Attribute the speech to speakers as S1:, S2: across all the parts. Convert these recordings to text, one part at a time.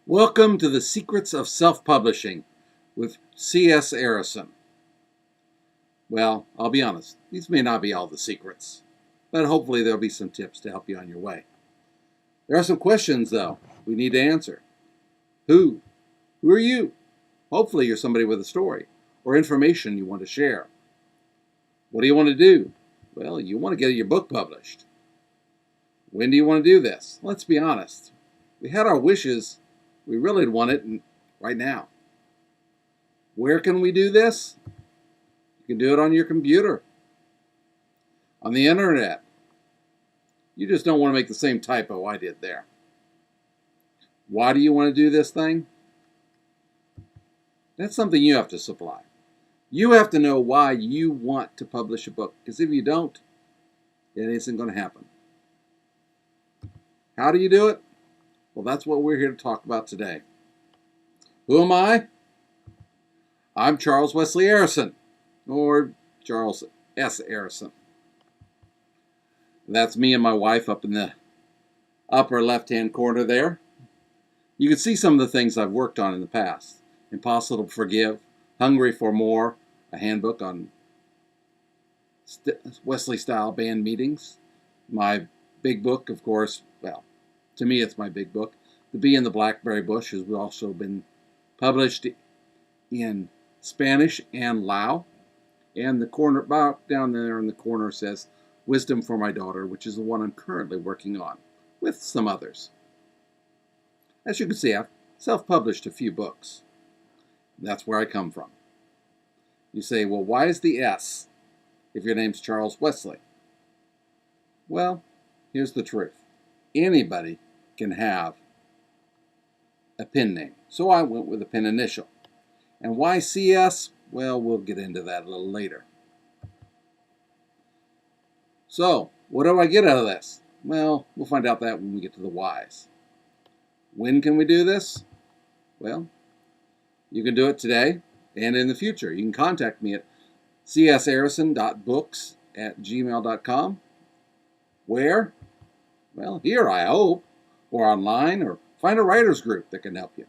S1: Welcome to the Secrets of Self-Publishing with C.S. Areson. Well, I'll be honest, these may not be all the secrets, but hopefully there'll be some tips to help you on your way. There are some questions, though, we need to answer. Who? Who are you? Hopefully you're somebody with a story or information you want to share. What do you want to do? Well, you want to get your book published. When do you want to do this? Let's be honest. We had our wishes. We really want it right now. Where can we do this? You can do it on your computer, on the internet. You just don't want to make the same typo I did there. Why do you want to do this thing? That's something you have to supply. You have to know why you want to publish a book, because if you don't, it isn't going to happen. How do you do it? Well, that's what we're here to talk about today. Who am I? I'm Charles Wesley Areson, or Charles S. Areson. That's me and my wife up in the upper left-hand corner there. You can see some of the things I've worked on in the past. Impossible to Forgive, Hungry for More, a handbook on Wesley-style band meetings. My big book, of course, well, to me it's my big book. The Bee in the Blackberry Bush has also been published in Spanish and Lao. And the corner, about down there in the corner, says Wisdom for My Daughter, which is the one I'm currently working on, with some others. As you can see, I've self-published a few books. That's where I come from. You say, well, why is the S if your name's Charles Wesley? Well, here's the truth. Anybody can have a pen name. So I went with a pen initial. And why CS? Well, we'll get into that a little later. So, what do I get out of this? Well, we'll find out that when we get to the whys. When can we do this? Well, you can do it today and in the future. You can contact me at csareson.books@gmail.com. Where? Well, here, I hope, or online, or find a writer's group that can help you.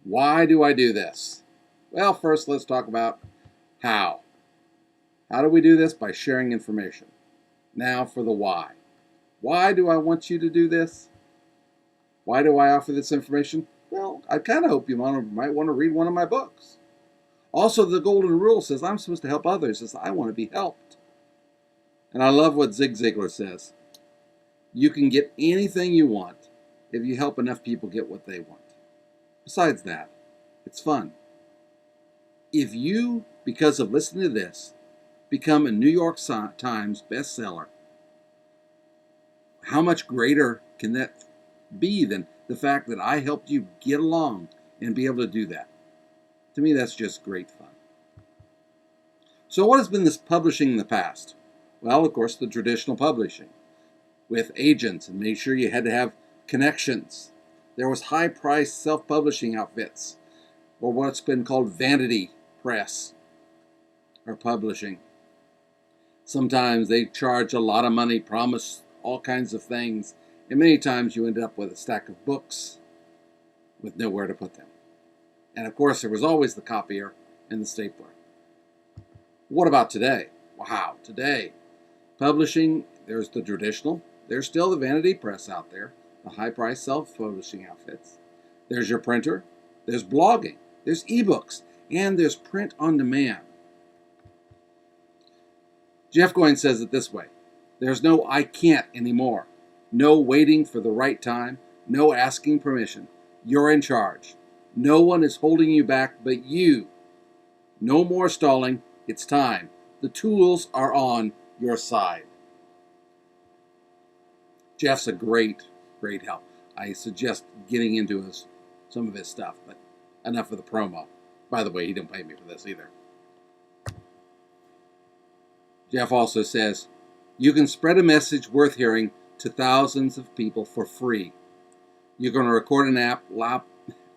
S1: Why do I do this? Well, first let's talk about how. How do we do this? By sharing information. Now for the why. Why do I want you to do this? Why do I offer this information? Well, I kind of hope you might want to read one of my books. Also, the golden rule says I'm supposed to help others as I want to be helped. And I love what Zig Ziglar says. You can get anything you want if you help enough people get what they want. Besides that, it's fun. If you, because of listening to this, become a New York Times bestseller, how much greater can that be than the fact that I helped you get along and be able to do that? To me, that's just great fun. So what has been this publishing in the past? Well, of course, the traditional publishing with agents, and made sure you had to have connections. There was high-priced self-publishing outfits, or what's been called vanity press or publishing. Sometimes they charge a lot of money, promise all kinds of things, and many times you end up with a stack of books with nowhere to put them. And of course, there was always the copier and the stapler. What about today? Wow, today, publishing, there's the traditional, there's still the vanity press out there, the high-priced self-publishing outfits. There's your printer, there's blogging, there's ebooks, and there's print on demand. Jeff Goins says it this way: there's no I can't anymore. No waiting for the right time, no asking permission. You're in charge. No one is holding you back but you. No more stalling. It's time. The tools are on your side. Jeff's a great help. I suggest getting into some of his stuff, but enough of the promo. By the way, he didn't pay me for this either. Jeff also says, you can spread a message worth hearing to thousands of people for free. You're going to record an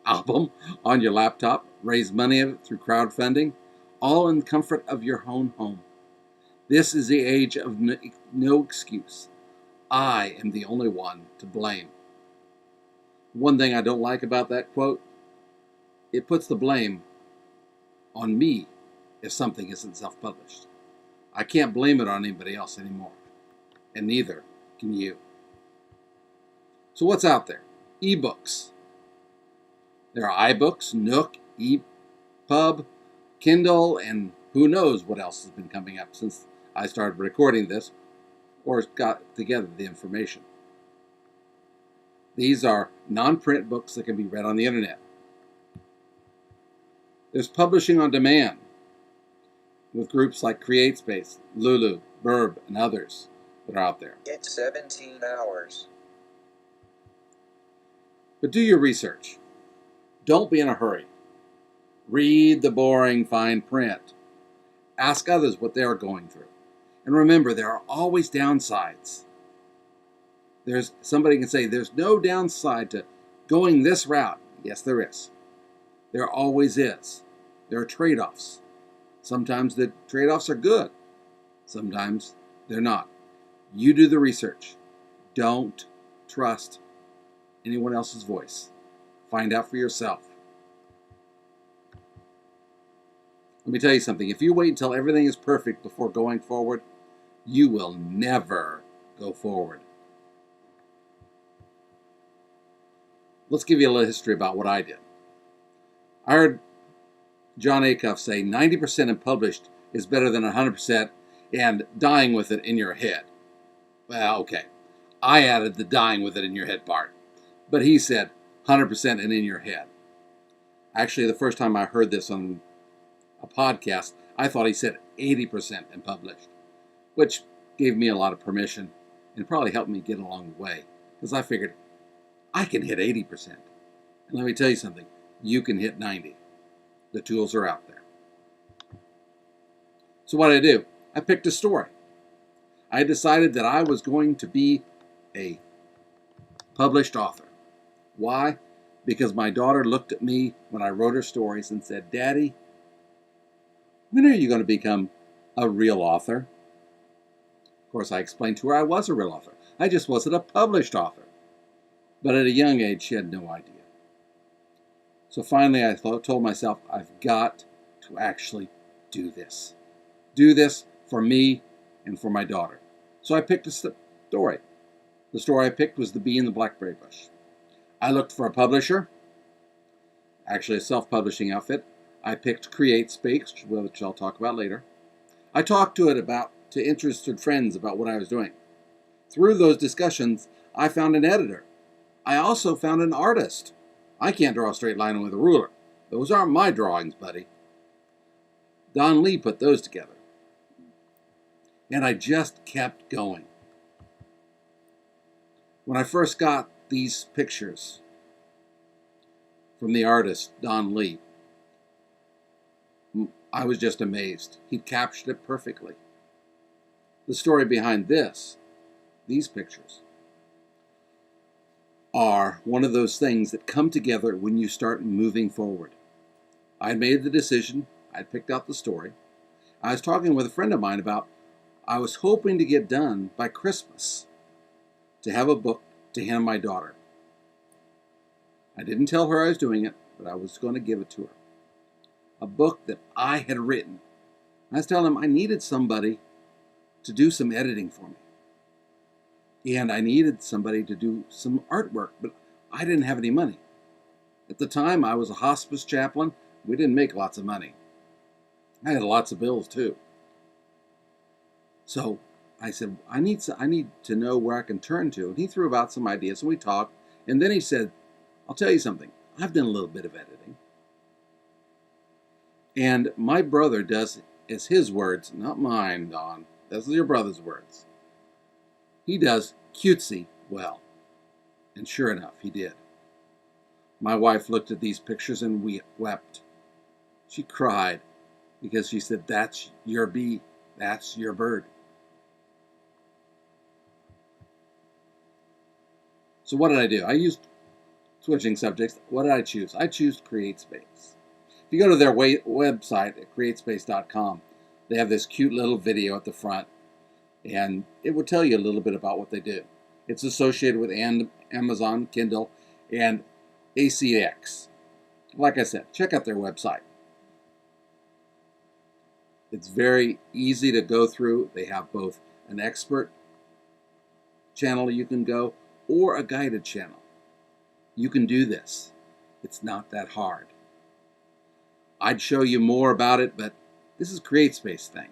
S1: album on your laptop, raise money through crowdfunding, all in the comfort of your own home. This is the age of no excuse. I am the only one to blame. One thing I don't like about that quote, it puts the blame on me if something isn't self-published. I can't blame it on anybody else anymore, and neither can you. So what's out there? Ebooks. There are iBooks, Nook, EPUB, Kindle, and who knows what else has been coming up since I started recording this or got together the information. These are non-print books that can be read on the internet. There's publishing on demand with groups like CreateSpace, Lulu, Burb, and others that are out there.
S2: It's 17 hours.
S1: But do your research. Don't be in a hurry. Read the boring fine print. Ask others what they're going through. And remember, there are always downsides. Somebody can say, there's no downside to going this route. Yes, there is. There always is. There are trade-offs. Sometimes the trade-offs are good. Sometimes they're not. You do the research. Don't trust anyone else's voice. Find out for yourself. Let me tell you something. If you wait until everything is perfect before going forward, you will never go forward. Let's give you a little history about what I did. I heard John Acuff say 90% unpublished is better than 100% and dying with it in your head. Well, okay. I added the dying with it in your head part. But he said 100% and in your head. Actually, the first time I heard this on a podcast, I thought he said 80% and published, which gave me a lot of permission and probably helped me get along the way because I figured I can hit 80%. And let me tell you something, you can hit 90. The tools are out there. So what did I do? I picked a story. I decided that I was going to be a published author. Why? Because my daughter looked at me when I wrote her stories and said, Daddy, when are you going to become a real author? Of course, I explained to her I was a real author. I just wasn't a published author. But at a young age, she had no idea. So finally, I told myself, I've got to actually do this. Do this for me and for my daughter. So I picked a story. The story I picked was The Bee in the Blackberry Bush. I looked for a publisher, actually a self-publishing outfit. I picked CreateSpace, which I'll talk about later. I talked to interested friends about what I was doing. Through those discussions, I found an editor. I also found an artist. I can't draw a straight line with a ruler. Those aren't my drawings, buddy. Don Lee put those together. And I just kept going. When I first got these pictures from the artist, Don Lee, I was just amazed. He'd captured it perfectly. The story behind these pictures, are one of those things that come together when you start moving forward. I made the decision. I picked out the story. I was talking with a friend of mine about I was hoping to get done by Christmas to have a book to hand my daughter. I didn't tell her I was doing it, but I was going to give it to her. A book that I had written. I was telling him I needed somebody to do some editing for me. And I needed somebody to do some artwork, but I didn't have any money. At the time, I was a hospice chaplain. We didn't make lots of money. I had lots of bills, too. So I said, I need to know where I can turn to. And he threw about some ideas, and we talked. And then he said, I'll tell you something. I've done a little bit of editing. And my brother does, as his words, not mine, Don. Those are your brother's words. He does cutesy well. And sure enough, he did. My wife looked at these pictures and wept. She cried because she said, that's your bee. That's your bird. So what did I do? I used, switching subjects, what did I choose? I chose CreateSpace. If you go to their website at createspace.com, they have this cute little video at the front, and it will tell you a little bit about what they do. It's associated with Amazon, Kindle, and ACX. Like I said, check out their website. It's very easy to go through. They have both an expert channel you can go or a guided channel. You can do this. It's not that hard. I'd show you more about it, but this is CreateSpace thing.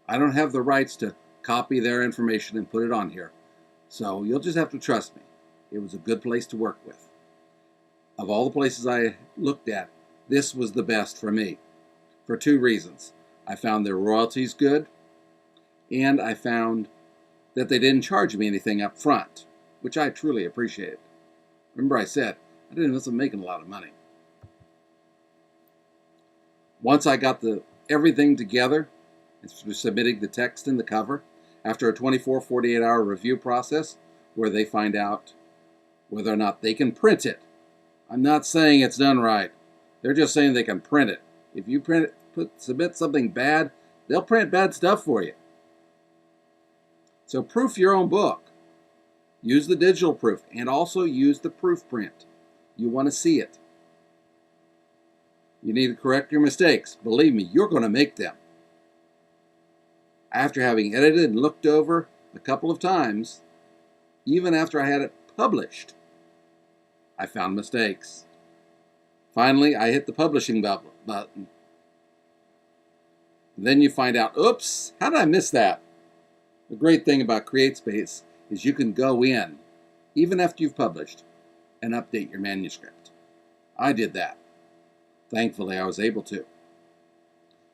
S1: I don't have the rights to copy their information and put it on here. So you'll just have to trust me. It was a good place to work with. Of all the places I looked at, this was the best for me. For two reasons. I found their royalties good, and I found that they didn't charge me anything up front, which I truly appreciated. Remember I said, I wasn't making a lot of money. Once I got everything together, submitting the text and the cover, after a 24, 48-hour review process where they find out whether or not they can print it. I'm not saying it's done right. They're just saying they can print it. If you submit something bad, they'll print bad stuff for you. So proof your own book. Use the digital proof and also use the proof print. You want to see it. You need to correct your mistakes. Believe me, you're going to make them. After having edited and looked over a couple of times, even after I had it published, I found mistakes. Finally, I hit the publishing button. Then you find out, oops, how did I miss that? The great thing about CreateSpace is you can go in, even after you've published, and update your manuscript. I did that. Thankfully, I was able to,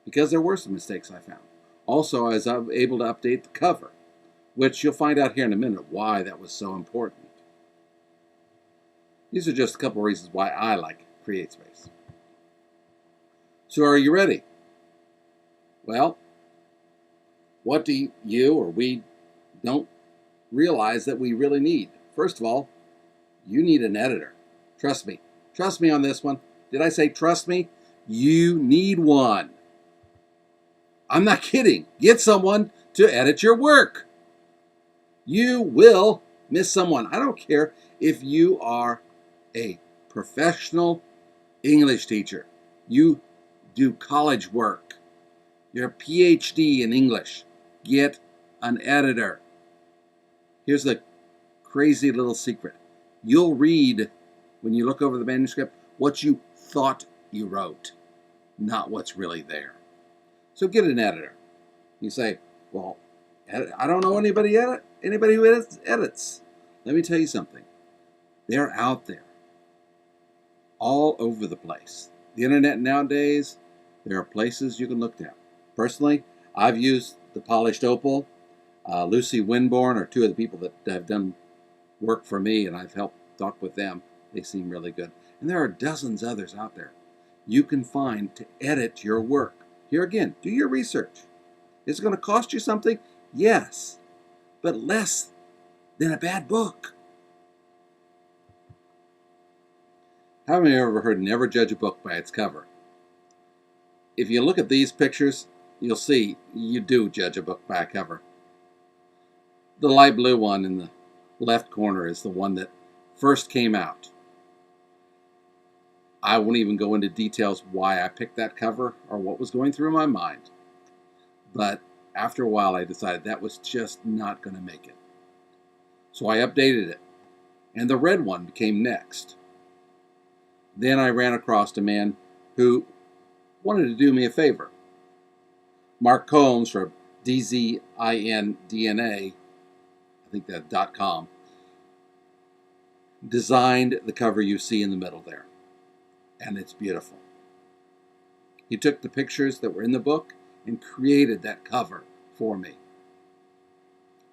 S1: because there were some mistakes I found. Also, I was able to update the cover, which you'll find out here in a minute why that was so important. These are just a couple of reasons why I like CreateSpace. So are you ready? Well, what do you or we don't realize that we really need? First of all, you need an editor. Trust me. Trust me on this one. Did I say trust me? You need one. I'm not kidding. Get someone to edit your work. You will miss someone. I don't care if you are a professional English teacher. You do college work. You're a PhD in English. Get an editor. Here's the crazy little secret. You'll read, when you look over the manuscript, what you thought you wrote, not what's really there. So get an editor. You say, well, I don't know anybody who edits. Let me tell you something. They're out there, all over the place. The internet nowadays, there are places you can look at. Personally, I've used the Polished Opal. Lucy Winborn are two of the people that have done work for me, and I've helped talk with them. They seem really good. And there are dozens others out there you can find to edit your work. Here again, do your research. Is it going to cost you something? Yes, but less than a bad book. Haven't you ever heard never judge a book by its cover? If you look at these pictures, you'll see you do judge a book by a cover. The light blue one in the left corner is the one that first came out. I won't even go into details why I picked that cover or what was going through my mind. But after a while, I decided that was just not going to make it. So I updated it, and the red one became next. Then I ran across a man who wanted to do me a favor. Mark Combs from DZINDNA, I think that's .com, designed the cover you see in the middle there. And it's beautiful. He took the pictures that were in the book and created that cover for me.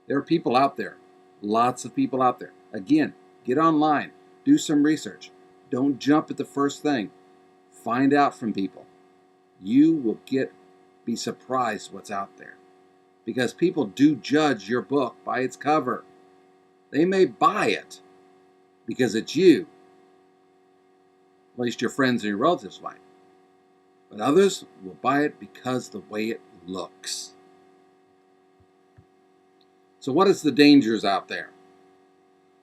S1: There are people out there, lots of people out there. Again, get online, do some research. Don't jump at the first thing. Find out from people. You will be surprised what's out there. Because people do judge your book by its cover. They may buy it because it's you. At least your friends and your relatives might. But others will buy it because the way it looks. So what is the dangers out there?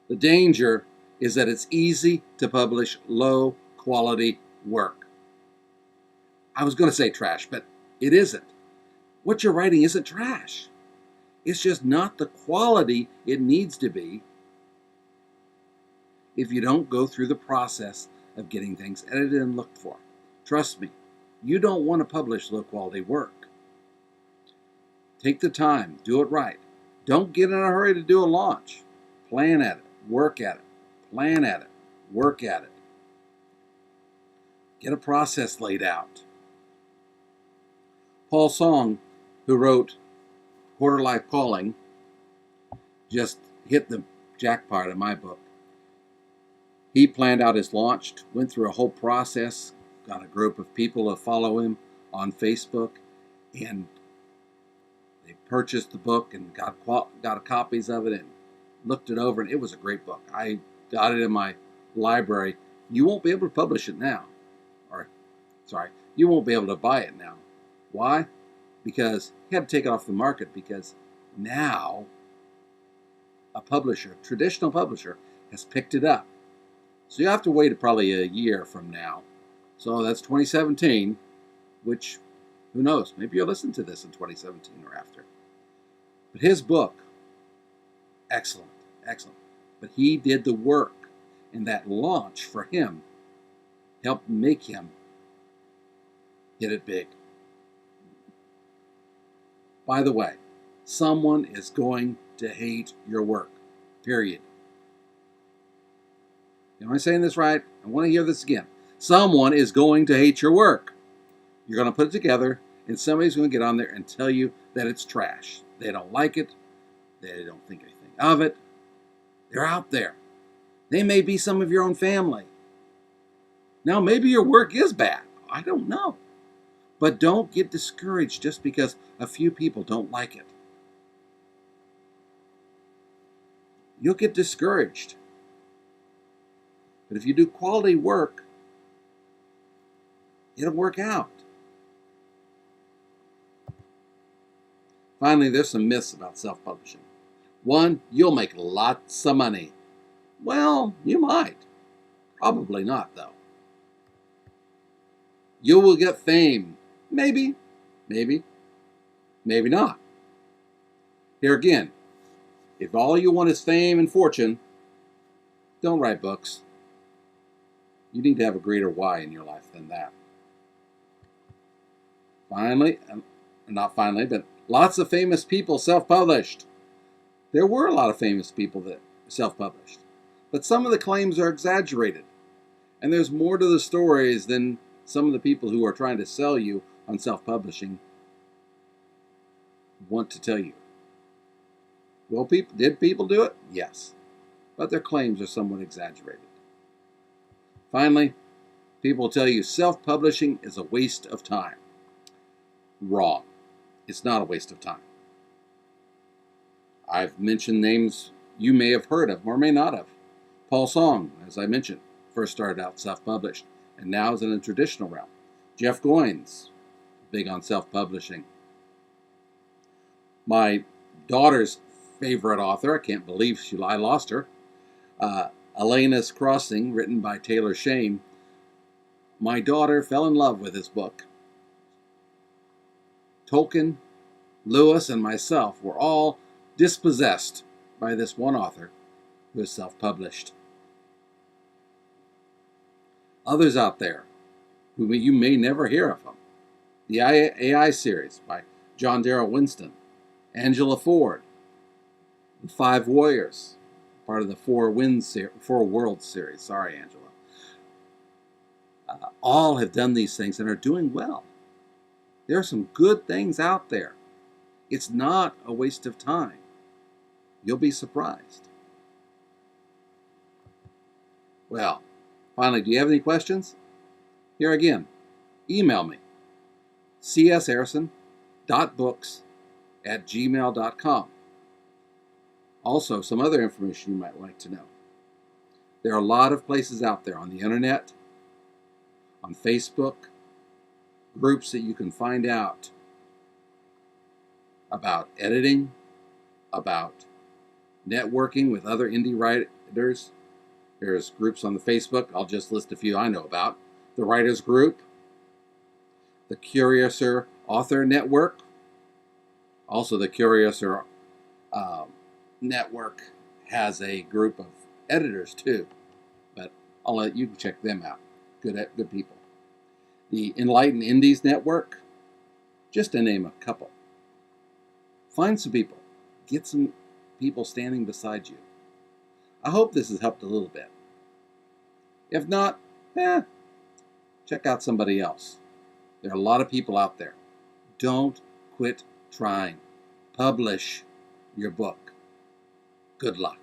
S1: The danger is that it's easy to publish low quality work. I was going to say trash, but it isn't. What you're writing isn't trash. It's just not the quality it needs to be if you don't go through the process of getting things edited and looked for. Trust me, you don't want to publish low quality work. Take the time, do it right. Don't get in a hurry to do a launch. Plan at it, work at it, plan at it, work at it. Get a process laid out. Paul Song, who wrote Quarter Life Calling, just hit the jackpot in my book. He planned out his launch, went through a whole process, got a group of people to follow him on Facebook, and they purchased the book and got copies of it and looked it over, and it was a great book. I got it in my library. You won't be able to publish it now. You won't be able to buy it now. Why? Because he had to take it off the market, because now a publisher, traditional publisher, has picked it up. So you have to wait probably a year from now. So that's 2017, which, who knows, maybe you'll listen to this in 2017 or after. But his book, excellent, excellent. But he did the work, and that launch for him helped make him hit it big. By the way, someone is going to hate your work, period. Am I saying this right? I want to hear this again. Someone is going to hate your work. You're going to put it together, and somebody's going to get on there and tell you that it's trash. They don't like it. They don't think anything of it. They're out there. They may be some of your own family. Now, maybe your work is bad. I don't know. But don't get discouraged just because a few people don't like it. You'll get discouraged. But if you do quality work, it'll work out. Finally, there's some myths about self-publishing. One, you'll make lots of money. Well, you might. Probably not, though. You will get fame. Maybe, maybe not. Here again, if all you want is fame and fortune, don't write books. You need to have a greater why in your life than that. Finally, not finally, but lots of famous people self-published. There were a lot of famous people that self-published, but some of the claims are exaggerated. And there's more to the stories than some of the people who are trying to sell you on self-publishing want to tell you. Well, did people do it? Yes. But their claims are somewhat exaggerated. Finally, people tell you self-publishing is a waste of time. Wrong. It's not a waste of time. I've mentioned names you may have heard of or may not have. Paul Song, as I mentioned, first started out self-published and now is in a traditional realm. Jeff Goins, big on self-publishing. My daughter's favorite author, I can't believe I lost her, Elena's Crossing, written by Taylor Shane. My daughter fell in love with his book. Tolkien, Lewis, and myself were all dispossessed by this one author who is self-published. Others out there who you may never hear of them. The AI series by John Darrell Winston, Angela Ford, The Five Warriors, part of the Four Worlds series. Sorry, Angela. All have done these things and are doing well. There are some good things out there. It's not a waste of time. You'll be surprised. Well, finally, do you have any questions? Here again, email me, csarison.books@gmail.com. Also, some other information you might like to know. There are a lot of places out there on the internet, on Facebook, groups that you can find out about editing, about networking with other indie writers, There's groups on the Facebook. I'll just list a few I know about. The Writers Group, the Curiouser Author Network. Also, the Curiouser Network has a group of editors too, but I'll let you check them out. Good people. The Enlightened Indies Network, just to name a couple. Find some people. Get some people standing beside you. I hope this has helped a little bit. If not, check out somebody else. There are a lot of people out there. Don't quit trying. Publish your book. Good luck.